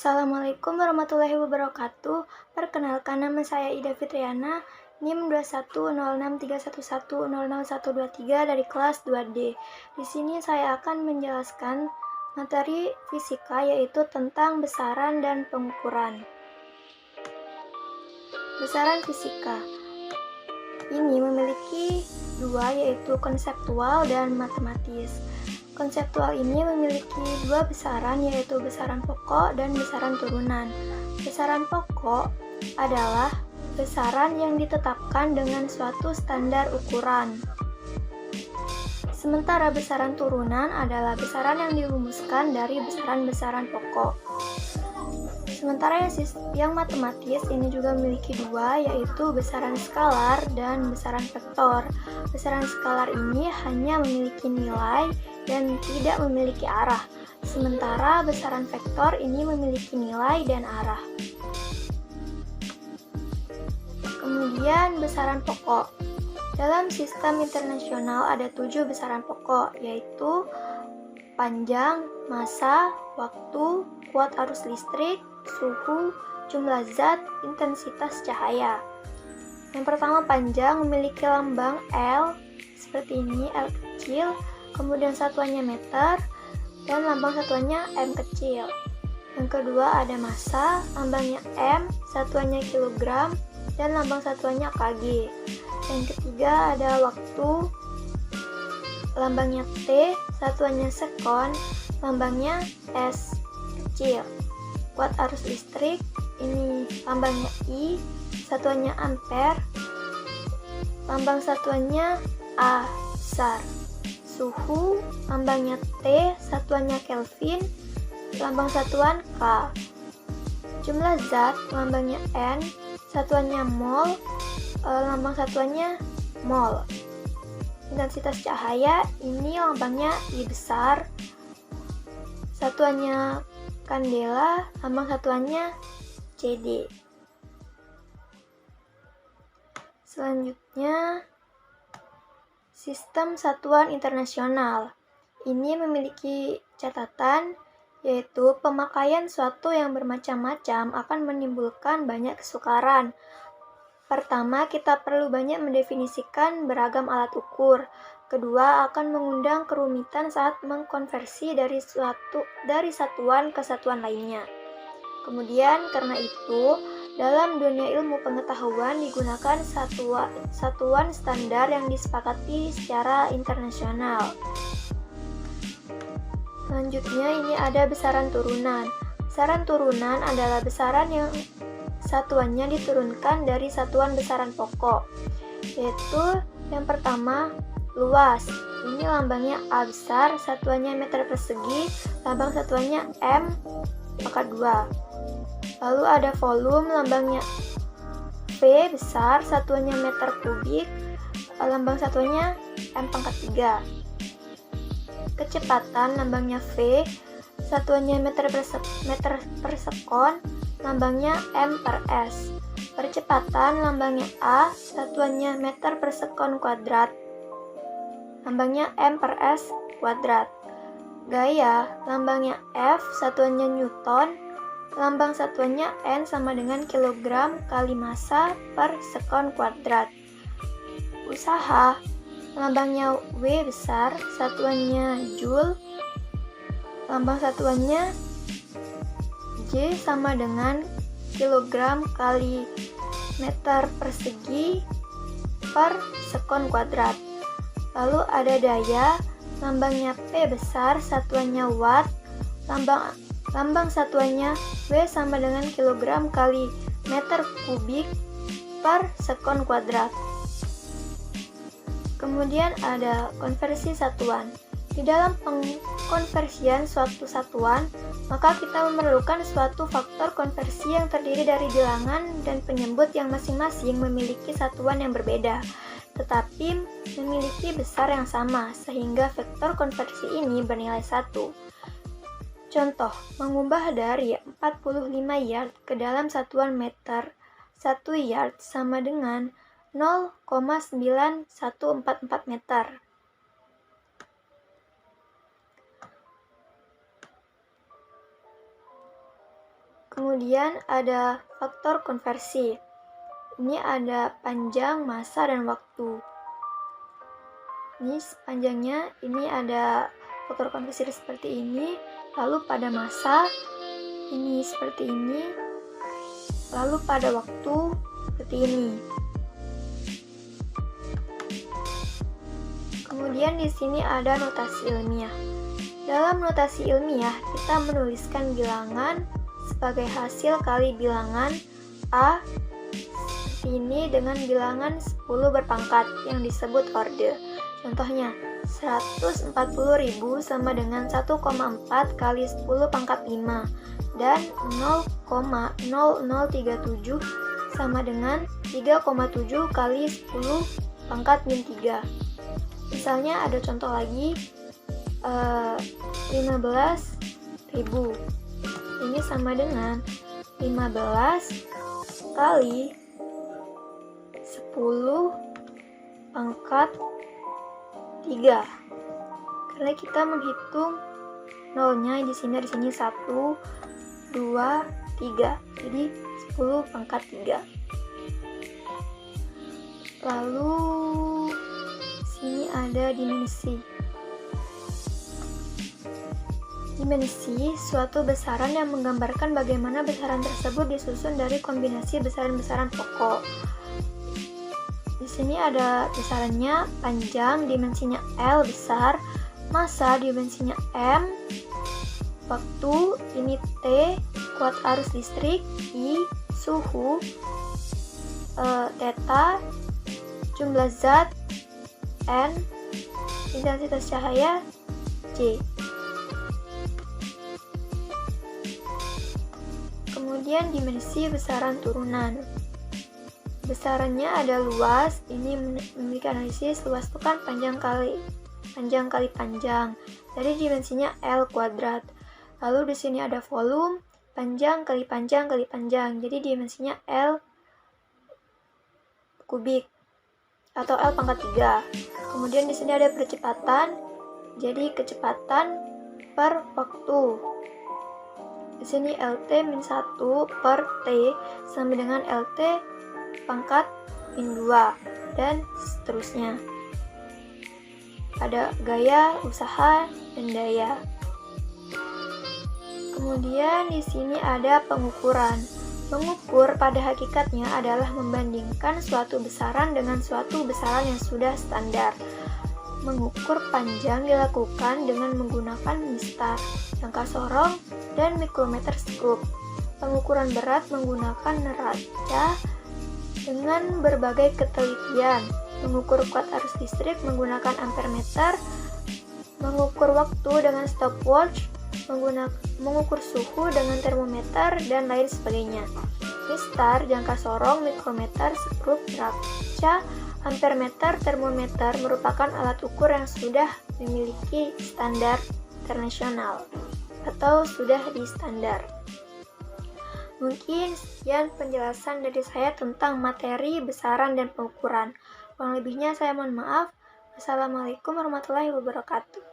Assalamualaikum warahmatullahi wabarakatuh. Perkenalkan, nama saya Ida Fitriana, NIM 2106311000123 dari kelas 2D. Di sini saya akan menjelaskan materi fisika, yaitu tentang besaran dan pengukuran. Besaran fisika ini memiliki dua, yaitu konseptual dan matematis. Konseptual ini memiliki dua besaran, yaitu besaran pokok dan besaran turunan. Besaran pokok adalah besaran yang ditetapkan dengan suatu standar ukuran. Sementara besaran turunan adalah besaran yang dirumuskan dari besaran-besaran pokok. Sementara yang matematis ini juga memiliki dua, yaitu besaran skalar dan besaran vektor. Besaran skalar ini hanya memiliki nilai dan tidak memiliki arah, sementara besaran vektor ini memiliki nilai dan arah. Kemudian besaran pokok. Dalam sistem internasional ada 7 besaran pokok, yaitu panjang, massa, waktu, kuat arus listrik, suhu, jumlah zat, intensitas cahaya. Yang pertama, panjang memiliki lambang L seperti ini, L kecil, kemudian satuannya meter, dan lambang satuannya M kecil. Yang kedua ada massa, lambangnya M, satuannya kilogram, dan lambang satuannya kg. Yang ketiga ada waktu, lambangnya T, satuannya sekon, lambangnya S kecil. Kuat arus listrik, ini lambangnya I, satuannya ampere, lambang satuannya A besar. Suhu, lambangnya T, satuannya Kelvin, lambang satuan K. Jumlah zat, lambangnya N, satuannya mol, lambang satuannya mol. Intensitas cahaya, ini lambangnya I besar, satuannya kandela, lambang satuannya CD. Selanjutnya, sistem satuan internasional. Ini memiliki catatan, yaitu pemakaian suatu yang bermacam-macam akan menimbulkan banyak kesukaran. Pertama, kita perlu banyak mendefinisikan beragam alat ukur. Kedua, akan mengundang kerumitan saat mengkonversi dari satuan ke satuan lainnya. Kemudian, karena itu, dalam dunia ilmu pengetahuan digunakan satuan standar yang disepakati secara internasional. Selanjutnya, ini ada besaran turunan. Besaran turunan adalah besaran yang satuannya diturunkan dari satuan besaran pokok, yaitu yang pertama, luas. Ini lambangnya A besar, satuannya meter persegi, lambang satuannya M pangkat 2. Lalu ada volume, lambangnya V besar, satuannya meter kubik, lambang satuannya M pangkat 3. Kecepatan, lambangnya V, satuannya meter per sekon, lambangnya M per S. Percepatan, lambangnya A, satuannya meter per sekon kuadrat, lambangnya M per S kuadrat. Gaya, lambangnya F, satuannya Newton, lambang satuannya N sama dengan kilogram kali massa per sekon kuadrat. Usaha, lambangnya W besar, satuannya Joule, lambang satuannya J sama dengan kilogram kali meter persegi per sekon kuadrat. Lalu ada daya, lambangnya P besar, satuannya watt, lambang satuannya W sama dengan kilogram kali meter kubik per sekon kuadrat. Kemudian ada konversi satuan. Di dalam pengkonversian suatu satuan, maka kita memerlukan suatu faktor konversi yang terdiri dari bilangan dan penyebut yang masing-masing memiliki satuan yang berbeda, tetapi memiliki besar yang sama, sehingga vektor konversi ini bernilai 1. Contoh, mengubah dari 45 yard ke dalam satuan meter, 1 yard sama dengan 0,9144 meter. Kemudian ada faktor konversi. Ini ada panjang, massa, dan waktu. Ini panjangnya, ini ada faktor konversi seperti ini. Lalu pada massa, ini seperti ini. Lalu pada waktu, seperti ini. Kemudian di sini ada notasi ilmiah. Dalam notasi ilmiah, kita menuliskan bilangan sebagai hasil kali bilangan A seperti ini dengan bilangan 10 berpangkat yang disebut orde. Contohnya, 140.000 sama dengan 1,4 kali 10 pangkat 5 dan 0,0037 sama dengan 3,7 kali 10 pangkat min 3. Misalnya ada contoh lagi, 15.000. Ini sama dengan 15 kali 10 pangkat 3. Karena kita menghitung nolnya di sini 1, 2, 3. Jadi 10 pangkat 3. Lalu sini ada dimensi. Dimensi suatu besaran yang menggambarkan bagaimana besaran tersebut disusun dari kombinasi besaran-besaran pokok. Di sini ada besarannya, panjang dimensinya L besar, massa dimensinya M, waktu ini T, kuat arus listrik I, suhu theta, jumlah zat N, intensitas cahaya J. Kemudian dimensi besaran turunan. Besarannya ada luas, ini memiliki analisis, luas itu kan panjang kali panjang. Jadi dimensinya L kuadrat. Lalu di sini ada volume, panjang kali panjang kali panjang. Jadi dimensinya L kubik atau L pangkat 3. Kemudian di sini ada percepatan. Jadi kecepatan per waktu. Di sini LT-1 per T sama dengan LT pangkat min 2 dan seterusnya. Ada gaya, usaha, dan daya. Kemudian di sini ada pengukuran. Mengukur pada hakikatnya adalah membandingkan suatu besaran dengan suatu besaran yang sudah standar. Mengukur panjang dilakukan dengan menggunakan mistar, jangka sorong, dan mikrometer skop. Pengukuran berat menggunakan neraca dengan berbagai ketelitian. Mengukur kuat arus listrik menggunakan ampermeter, mengukur waktu dengan stopwatch, mengukur suhu dengan termometer, dan lain sebagainya. Mistar, jangka sorong, mikrometer, skop, neraca, ampermeter, termometer merupakan alat ukur yang sudah memiliki standar internasional atau sudah di standar. Mungkin sekian penjelasan dari saya tentang materi, besaran, dan pengukuran. Kurang lebihnya saya mohon maaf. Wassalamualaikum warahmatullahi wabarakatuh.